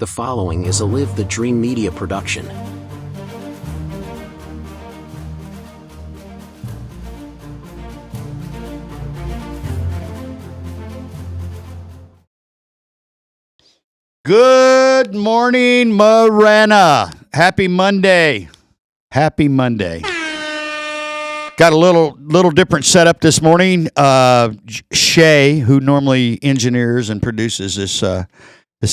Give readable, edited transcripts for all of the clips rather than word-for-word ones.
following is a Live the Dream Media production. Good morning, Marana. Happy Monday. Happy Monday. Got a little different setup this morning. Shay, who normally engineers and produces this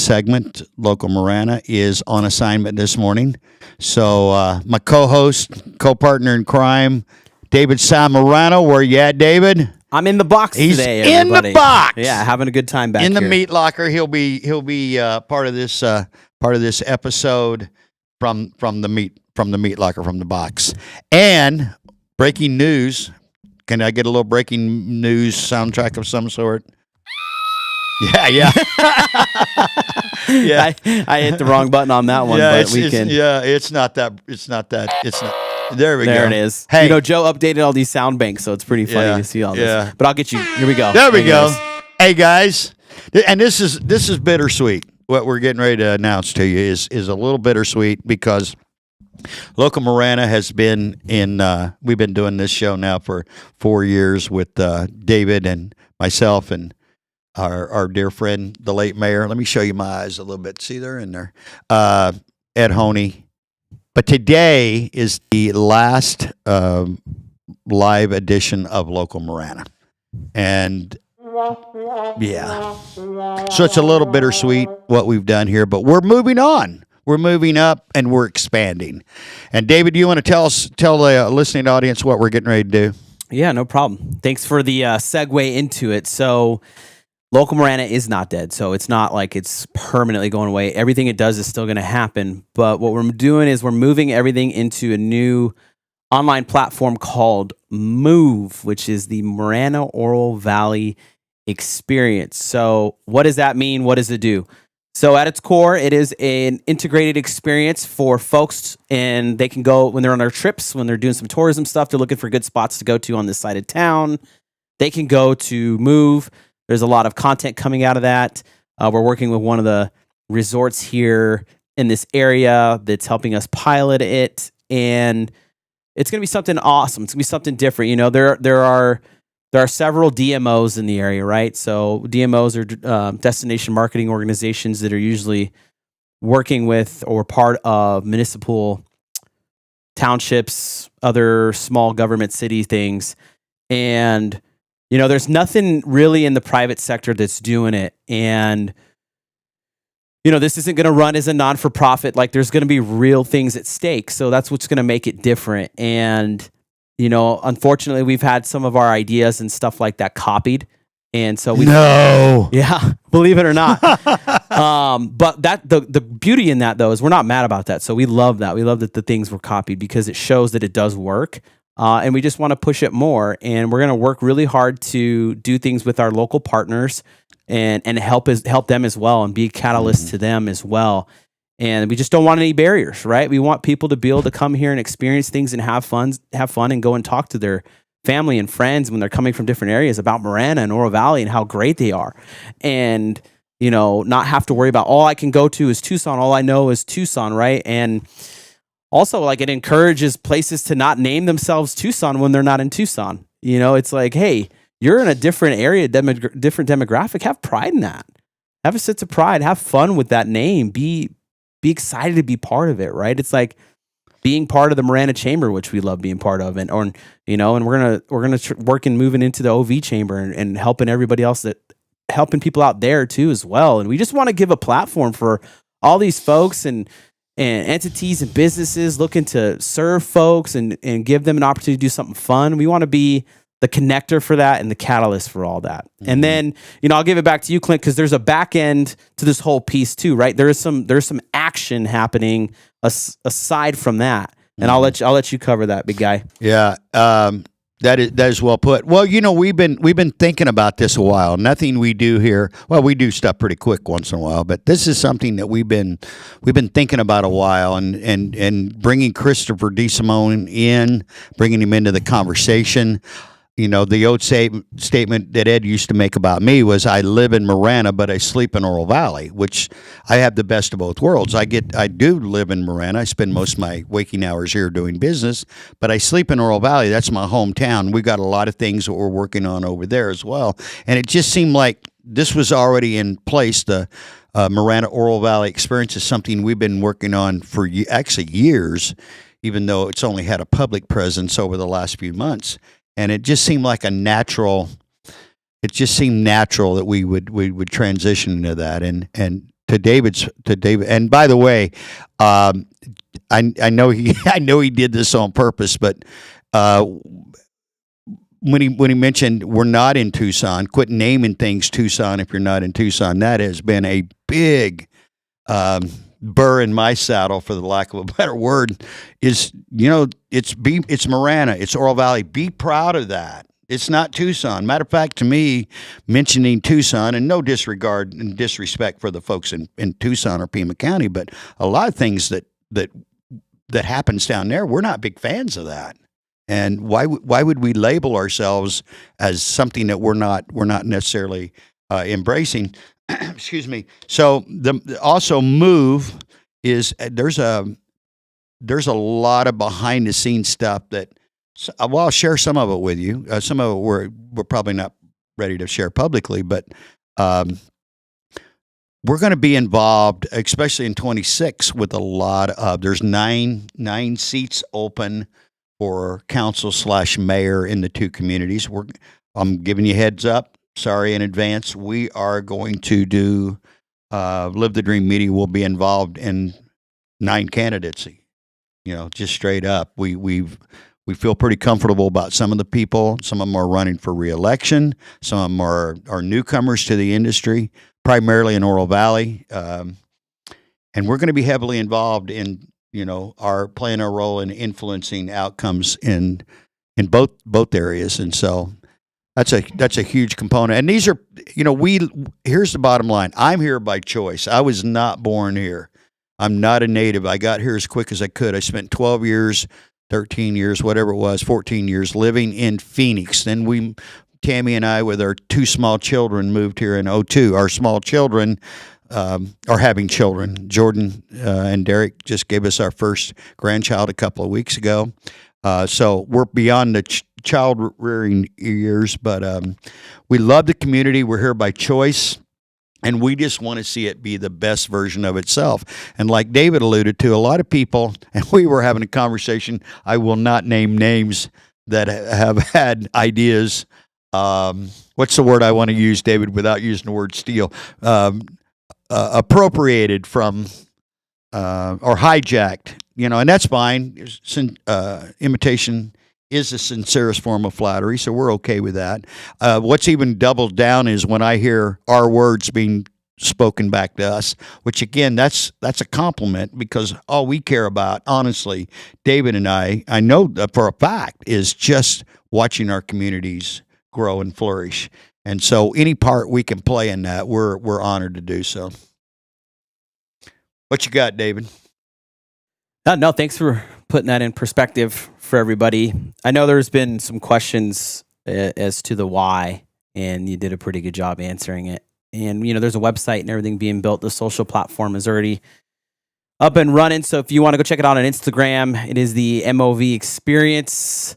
segment, Local Marana, is on assignment this morning. So my co-host, co-partner in crime, David Marana. Where you at, David? I'm in the box today, everybody. In the box. Yeah, having a good time back in the here. meat locker. He'll be part of this episode from the meat locker, from the box. And breaking news. Can I get a little breaking news soundtrack of some sort? Yeah. Yeah. I hit the wrong button on that one, but we can. It's not that. There we go. There it is. Hey, Joe updated all these sound banks, so it's pretty funny to see all this. Yeah. But I'll get you. Here we go. There we go. Hey guys, and this is bittersweet. What we're getting ready to announce to you is a little bittersweet because Local Marana has been in. We've been doing this show now for 4 years with David and myself and our dear friend, the late mayor. Let me show you my eyes a little bit. See, they're in there. Ed Honey. But today is the last live edition of Local Marana. And yeah, so it's a little bittersweet what we've done here, but we're moving on. We're moving up and we're expanding. And David, do you want to tell the listening audience what we're getting ready to do? Yeah, no problem. Thanks for the segue into it. So Local Marana is not dead, so it's not like it's permanently going away. Everything it does is still going to happen, but what we're doing is we're moving everything into a new online platform called Move, which is the Marana Oro Valley Experience. So what does that mean? What does it do? So at its core, it is an integrated experience for folks, and they can go when they're on their trips, when they're doing some tourism stuff, they're looking for good spots to go to on this side of town. They can go to Move. There's a lot of content coming out of that. We're working with one of the resorts here in this area that's helping us pilot it, and it's going to be something awesome. It's going to be something different. There are several DMOs in the area, right? So DMOs are destination marketing organizations that are usually working with or part of municipal townships, other small government city things, and there's nothing really in the private sector that's doing it. And, this isn't going to run as a non-for-profit. Like, there's going to be real things at stake. So that's what's going to make it different. And, unfortunately, we've had some of our ideas and stuff like that copied. And so yeah, believe it or not. But the beauty in that, though, is we're not mad about that. So we love that. We love that the things were copied because it shows that it does work. And we just want to push it more, and we're going to work really hard to do things with our local partners and help them as well, and be a catalyst to them as well. And we just don't want any barriers, right? We want people to be able to come here and experience things and have fun, and go and talk to their family and friends when they're coming from different areas about Marana and Oro Valley and how great they are, and not have to worry about all I can go to is Tucson, all I know is Tucson, right? And also, like, it encourages places to not name themselves Tucson when they're not in Tucson. It's like, hey, you're in a different area, different demographic. Have pride in that. Have a sense of pride. Have fun with that name. Be excited to be part of it, right? It's like being part of the Marana Chamber, which we love being part of, and we're gonna work and moving into the OV Chamber and helping everybody else, helping people out there too as well. And we just want to give a platform for all these folks and entities and businesses looking to serve folks and give them an opportunity to do something fun. We want to be the connector for that and the catalyst for all that. Mm-hmm. And then, I'll give it back to you, Clint, because there's a back end to this whole piece too, right? There's some action happening aside from that. And I'll let you cover that, big guy. Yeah. That is well put. Well, we've been thinking about this a while. Nothing we do here. Well, we do stuff pretty quick once in a while, but this is something that we've been thinking about a while, and bringing Christopher DeSimone in, bringing him into the conversation. the old statement that Ed used to make about me was I live in Marana, but I sleep in Oro Valley, which I have the best of both worlds. I do live in Marana. I spend most of my waking hours here doing business, but I sleep in Oro Valley. That's my hometown. We got a lot of things that we're working on over there as well. And it just seemed like this was already in place. The Marana Oro Valley experience is something we've been working on for actually years, even though it's only had a public presence over the last few months. And it just seemed like it just seemed natural that we would transition into that. And to David. And by the way, I know he did this on purpose, but when he mentioned we're not in Tucson, quit naming things Tucson if you're not in Tucson. That has been a big burr in my saddle, for the lack of a better word. It's Marana, it's Oro Valley. Be proud of that. It's not Tucson. Matter of fact, to me, mentioning Tucson, and no disregard and disrespect for the folks in Tucson or Pima County, but a lot of things that happens down there, we're not big fans of that. And why would we label ourselves as something that we're not necessarily embracing? Excuse me. So also move is there's a lot of behind the scenes stuff that, well, I'll share some of it with you. Some of it we're probably not ready to share publicly, but we're going to be involved, especially in 26, with a lot of. There's nine seats open for council/mayor in the two communities. I'm giving you heads up. Sorry in advance. We are going to do Live the Dream Media will be involved in 9 candidacy. Just straight up. We feel pretty comfortable about some of the people. Some of them are running for re-election. Some of them are newcomers to the industry, primarily in Oro Valley. And we're going to be heavily involved in playing our role in influencing outcomes in both areas. And so that's a huge component. And these are, here's the bottom line. I'm here by choice. I was not born here. I'm not a native. I got here as quick as I could. I spent 12 years, 13 years, whatever it was, 14 years living in Phoenix. Then Tammy and I, with our 2 small children, moved here in 2002. Our small children are having children. Jordan and Derek just gave us our first grandchild a couple of weeks ago. So we're beyond the child rearing years, but we love the community. We're here by choice, and we just want to see it be the best version of itself. And like David alluded to, a lot of people, and we were having a conversation, I will not name names, that have had ideas. What's the word I want to use, David, without using the word steal? Appropriated from or hijacked, and that's fine. Imitation is the sincerest form of flattery, so we're okay with that. What's even doubled down is when I hear our words being spoken back to us, which again, that's a compliment, because all we care about, honestly, David and I know for a fact, is just watching our communities grow and flourish. And so any part we can play in that, we're honored to do so. What you got, David? No, thanks for putting that in perspective for everybody. I know there's been some questions as to the why, and you did a pretty good job answering it. And, there's a website and everything being built. The social platform is already up and running. So if you want to go check it out on Instagram, it is the MOV Experience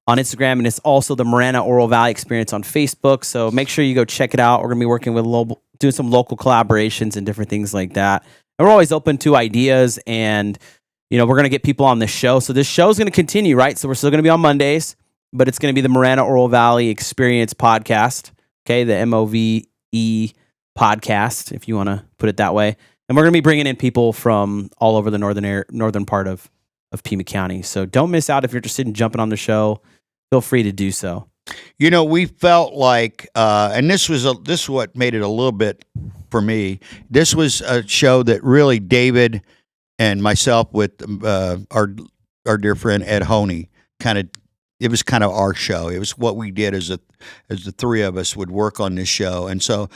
on Instagram, and it's also the Marana Oro Valley Experience on Facebook. So make sure you go check it out. We're going to be working with doing some local collaborations and different things like that. And we're always open to ideas, and we're going to get people on this show. So this show is going to continue, right? So we're still going to be on Mondays, but it's going to be the Marana Oro Valley Experience podcast. Okay, the MOVE podcast, if you want to put it that way. And we're going to be bringing in people from all over the northern part of Pima County. So don't miss out. If you're interested in jumping on the show, feel free to do so. We felt like, and this is what made it a little bit for me. This was a show that really David and myself with our dear friend Ed Honey it was kind of our show. It was what we did as the three of us would work on this show. And so,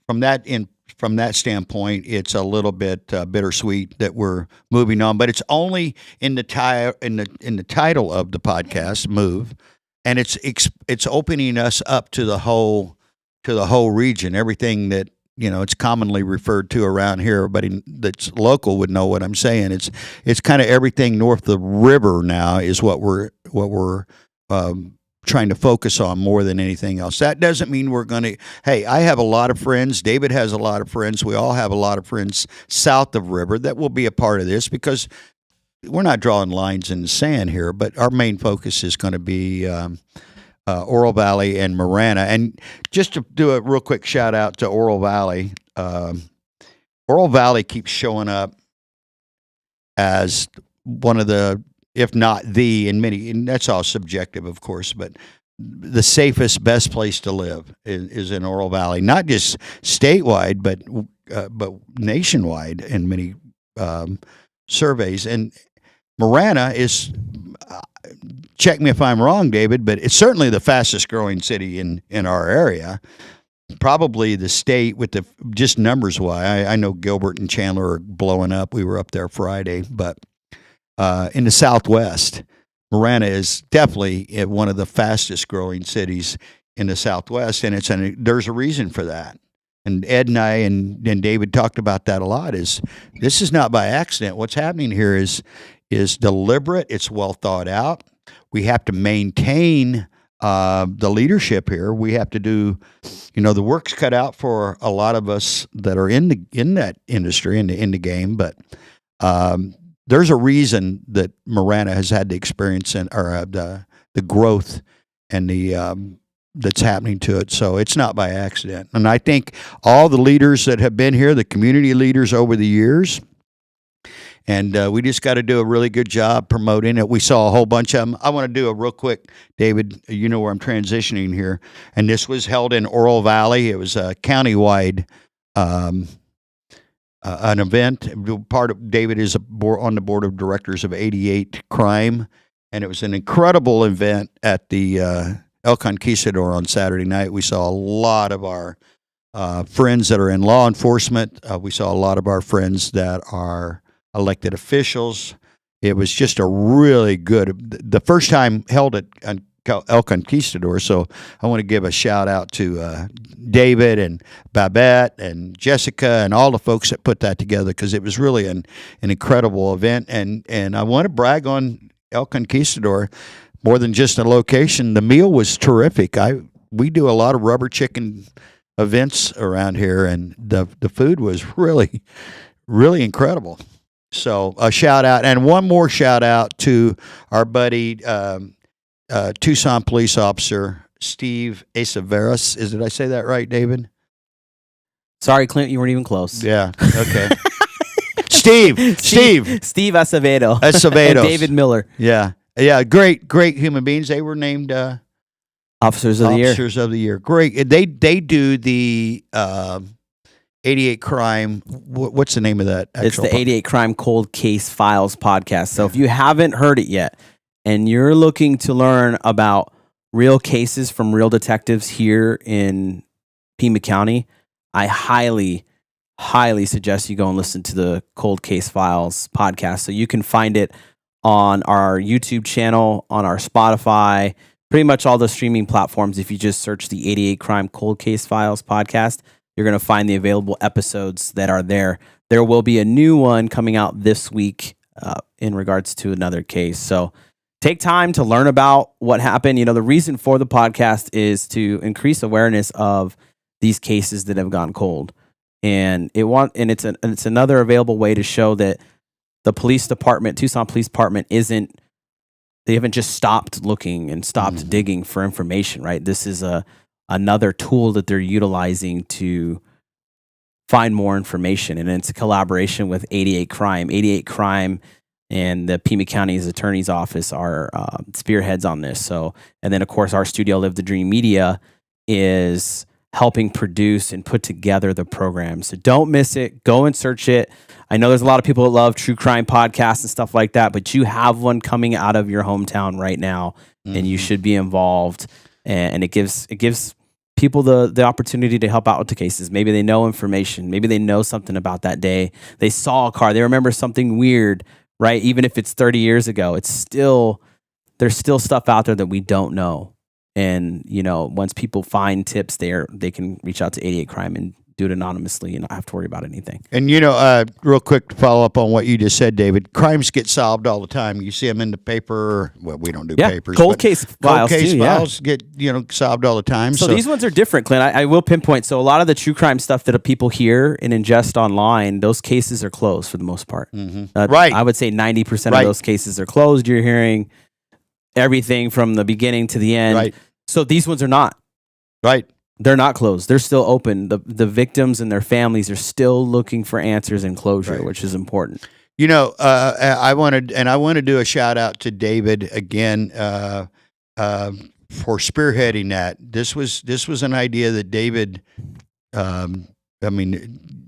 from that standpoint, it's a little bit bittersweet that we're moving on. But it's only in the title of the podcast, Move. and it's opening us up to the whole region. Everything that it's commonly referred to around here. Everybody that's local would know what I'm saying. It's kind of everything north of the river now is what we're trying to focus on more than anything else. That doesn't mean we're going to. Hey, I have a lot of friends. David has a lot of friends. We all have a lot of friends south of river that will be a part of this because we're not drawing lines in the sand here. But our main focus is going to be Oro Valley and Marana. And just to do a real quick shout out to Oro Valley. Oro Valley keeps showing up as one of the, if not the, and that's all subjective, of course, but the safest, best place to live is in Oro Valley, not just statewide, but nationwide in many surveys. And Marana is, check me if I'm wrong, David, but it's certainly the fastest growing city in our area. Probably the state with the just numbers wise. I know Gilbert and Chandler are blowing up. We were up there Friday, but in the Southwest, Marana is definitely one of the fastest growing cities in the Southwest, and there's a reason for that. And Ed and I and David talked about that a lot. This is not by accident. What's happening here is deliberate. It's well thought out. We have to maintain the leadership here. We have to do, the work's cut out for a lot of us that are in that industry, in the game, but there's a reason that Marana has had the experience the growth and the that's happening to it. So it's not by accident. And I think all the leaders that have been here, the community leaders over the years, and we just got to do a really good job promoting it. We saw a whole bunch of them. I want to do a real quick, David, you know where I'm transitioning here. And this was held in Oro Valley. It was a countywide an event. Part of David is on the board of directors of 88 Crime, and it was an incredible event at the El Conquistador on Saturday night. We saw a lot of our friends that are in law enforcement. We saw a lot of our friends that are elected officials. It was just a really good, the first time held at El Conquistador. So I want to give a shout out to David and Babette and Jessica and all the folks that put that together, because it was really an incredible event. And I want to brag on El Conquistador more than just a location. The meal was terrific. We do a lot of rubber chicken events around here, and the food was really, really incredible. So a shout out, and one more shout out to our buddy Tucson police officer Steve Aceveras. Did I say that right, David? Sorry, Clint, you weren't even close. Yeah. Okay. Steve Acevedo. And David Miller. Yeah. Great human beings. They were named Officers of the Year. Officers of the Year. Great. They do the 88 Crime. What's the name of that? It's the 88 Crime Cold Case Files podcast. So if you haven't heard it yet, and you're looking to learn about real cases from real detectives here in Pima County, I highly, highly suggest you go and listen to the Cold Case Files podcast. So you can find it on our YouTube channel, on our Spotify, pretty much all the streaming platforms. If you just search the 88 Crime Cold Case Files podcast, you're going to find the available episodes that are there. There will be a new one coming out this week in regards to another case. So take time to learn about what happened. The reason for the podcast is to increase awareness of these cases that have gone cold. And it's another available way to show that the police department, Tucson Police Department, they haven't just stopped looking and stopped digging for information, right? This is another tool that they're utilizing to find more information. And it's a collaboration with 88 Crime. 88 Crime and the Pima County's Attorney's Office are spearheads on this. So, and then of course our studio, Live the Dream Media, is helping produce and put together the program. So don't miss it. Go and search it. I know there's a lot of people that love true crime podcasts and stuff like that, but you have one coming out of your hometown right now, and you should be involved. And it gives people the opportunity to help out with the cases. Maybe they know information. Maybe they know something about that day. They saw a car. They remember something weird, right? Even if it's 30 years ago, there's still stuff out there that we don't know. And once people find tips there, they can reach out to 88 Crime and do it anonymously and not have to worry about anything. And real quick to follow up on what you just said, David, crimes get solved all the time. You see them in the paper. Well, we don't do papers. Cold case files too, files get solved all the time. So these ones are different, Clint. I will pinpoint. So a lot of the true crime stuff that people hear and ingest online, those cases are closed for the most part. Right. I would say 90% of those cases are closed. You're hearing everything from the beginning to the end. Right. So these ones are not. Right. They're not closed. They're still open. The victims and their families are still looking for answers and closure, which is important. I want to do a shout out to David again for spearheading that. This was an idea that David.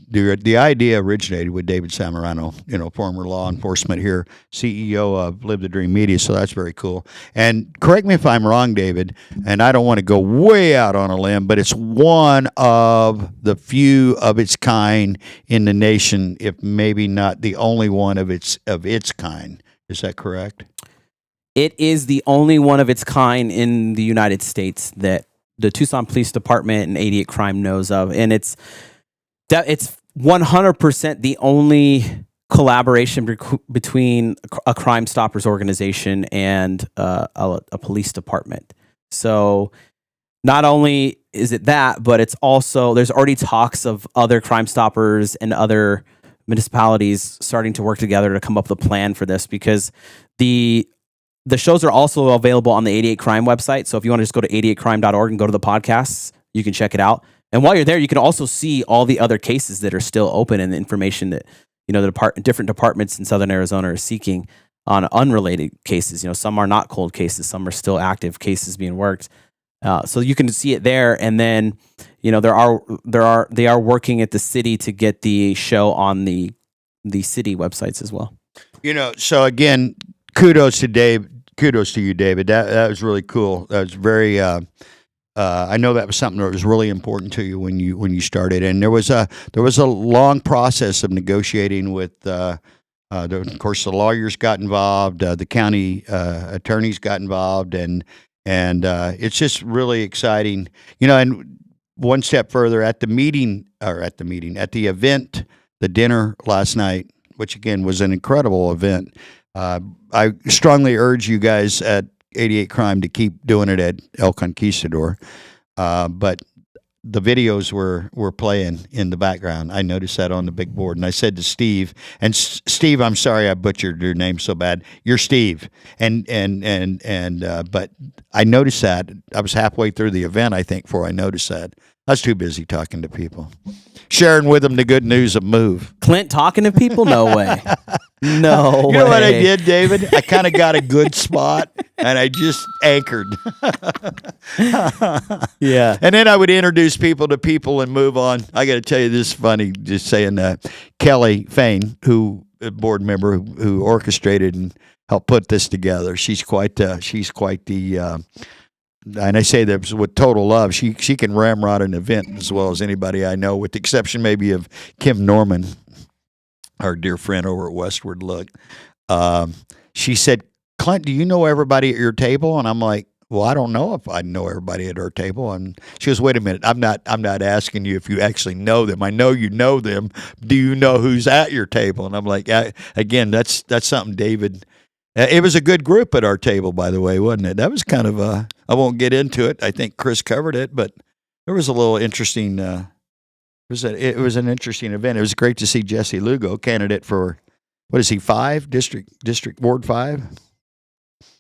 The idea originated with David Samarano, former law enforcement here, CEO of Live the Dream Media. So that's very cool. And correct me if I'm wrong, David, and I don't want to go way out on a limb, but it's one of the few of its kind in the nation, if maybe not the only one of its kind. Is that correct? It is the only one of its kind in the United States that the Tucson Police Department and 88 Crime knows of, and it's 100% the only collaboration between a Crime Stoppers organization and a police department. So not only is it that, but it's also, there's already talks of other Crime Stoppers and other municipalities starting to work together to come up with a plan for this, because the shows are also available on the 88 Crime website. So if you want to just go to 88crime.org and go to the podcasts, you can check it out. And while you're there, you can also see all the other cases that are still open and the information that, the different departments in Southern Arizona are seeking on unrelated cases. Some are not cold cases. Some are still active cases being worked. So you can see it there. And then, they are working at the city to get the show on the city websites as well. So again, kudos to Dave. Kudos to you, David. That was really cool. That was very. I know that was something that was really important to you when you started, and there was a long process of negotiating with. Of course, the lawyers got involved, the county attorneys got involved, and it's just really exciting, And one step further, at the event, the dinner last night, which again was an incredible event. I strongly urge you guys at 88 Crime to keep doing it at El Conquistador. But the videos were playing in the background. I noticed that on the big board. And I said to Steve, Steve, I'm sorry I butchered your name so bad. You're Steve. But I noticed that. I was halfway through the event, I think, before I noticed that. I was too busy talking to people. Sharing with them the good news of Move. Clint talking to people? No way. No way. You know what I did, David? I kind of got a good spot, and I just anchored. Yeah. And then I would introduce people to people and move on. I got to tell you, this is funny, just saying that. Kelly Fain, a board member who orchestrated and helped put this together, she's quite the... and I say that with total love. She can ramrod an event as well as anybody I know, with the exception maybe of Kim Norman, our dear friend over at Westward Look. She said, "Clint, do you know everybody at your table?" And I'm like, "Well, I don't know if I know everybody at our table." And she goes, "Wait a minute. I'm not asking you if you actually know them. I know you know them. Do you know who's at your table?" And I'm like, again, that's something David. It was a good group at our table, by the way, wasn't it? That was kind of I won't get into it. I think Chris covered it, but there was a little interesting. It was an interesting event. It was great to see Jesse Lugo, candidate for, what is he, 5? District Ward 5?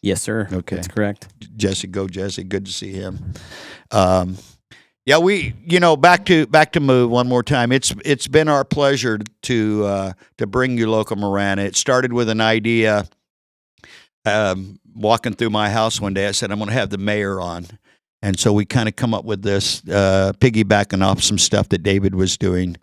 Yes, sir. Okay. That's correct. Jesse. Good to see him. Yeah, back to Move one more time. It's been our pleasure to bring you Local Marana. It started with an idea. Walking through my house one day, I said, I'm going to have the mayor on. And so we kind of come up with this, piggybacking off some stuff that David was doing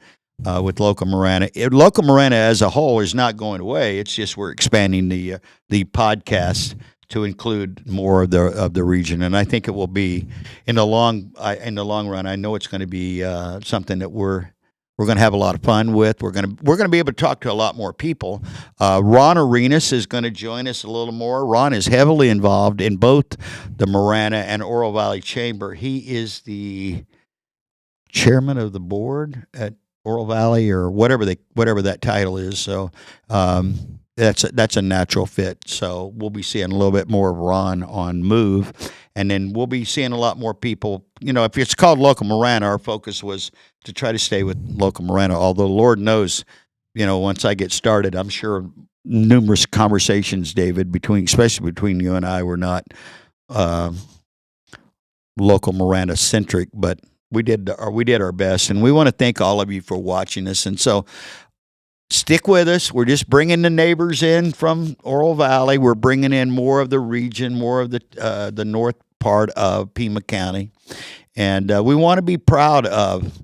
with Local Marana. Local Marana as a whole is not going away. It's just we're expanding the podcast to include more of the region. And I think it will be in the long run. I know it's going to be something that we're we're going to have a lot of fun with. We're going to be able to talk to a lot more people. Ron Arenas is going to join us a little more. Ron is heavily involved in both the Marana and Oro Valley Chamber. He is the chairman of the board at Oro Valley, or whatever that title is. So that's a natural fit. So we'll be seeing a little bit more of Ron on Move, and then we'll be seeing a lot more people. If it's called Local Marana, our focus was to try to stay with Local Marana. Although Lord knows, once I get started, I'm sure numerous conversations, David, especially between you and I, were not Local Marana centric, but we did our best, and we want to thank all of you for watching us. And so, stick with us. We're just bringing the neighbors in from Oro Valley. We're bringing in more of the region, more of the north part of Pima County, and we want to be proud of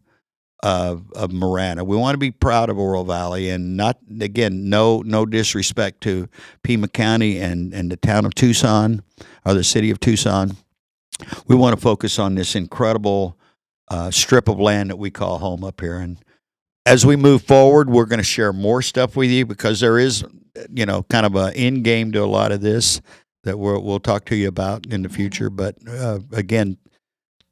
Marana. We want to be proud of Oro Valley, and no disrespect to Pima County and the town of Tucson or the city of Tucson. We want to focus on this incredible strip of land that we call home up here. And as we move forward, we're going to share more stuff with you, because there is, kind of an end game to a lot of this that we'll talk to you about in the future. But again,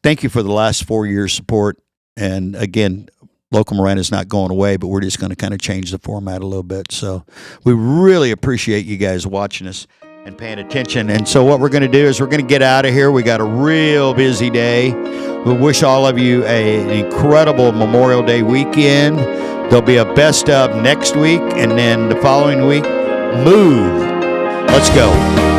thank you for the last 4 years' support. And again, Local Marana is not going away, but we're just going to kind of change the format a little bit. So we really appreciate you guys watching us and paying attention. And so what we're going to do is we're going to get out of here. We got a real busy day. We wish all of you an incredible Memorial Day weekend. There'll be a best of next week, and then the following week, Move. Let's go.